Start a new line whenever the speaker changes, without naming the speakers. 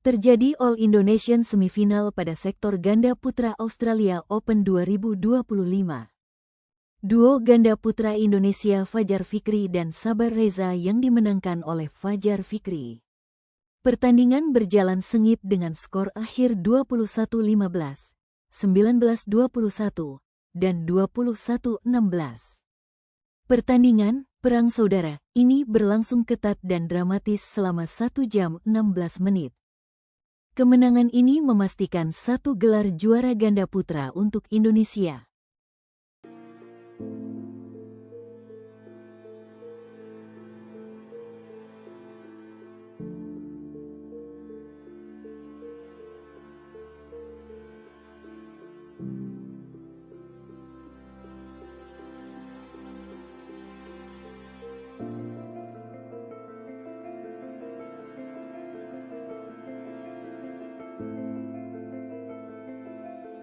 Terjadi All Indonesian Semifinal pada sektor ganda putra Australia Open 2025. Duo ganda putra Indonesia Fajar Fikri dan Sabar Reza yang dimenangkan oleh Fajar Fikri. Pertandingan berjalan sengit dengan skor akhir 21-15, 19-21, dan 21-16. Pertandingan, perang saudara, ini berlangsung ketat dan dramatis selama 1 jam 16 menit. Kemenangan ini memastikan 1 gelar juara ganda putra untuk Indonesia.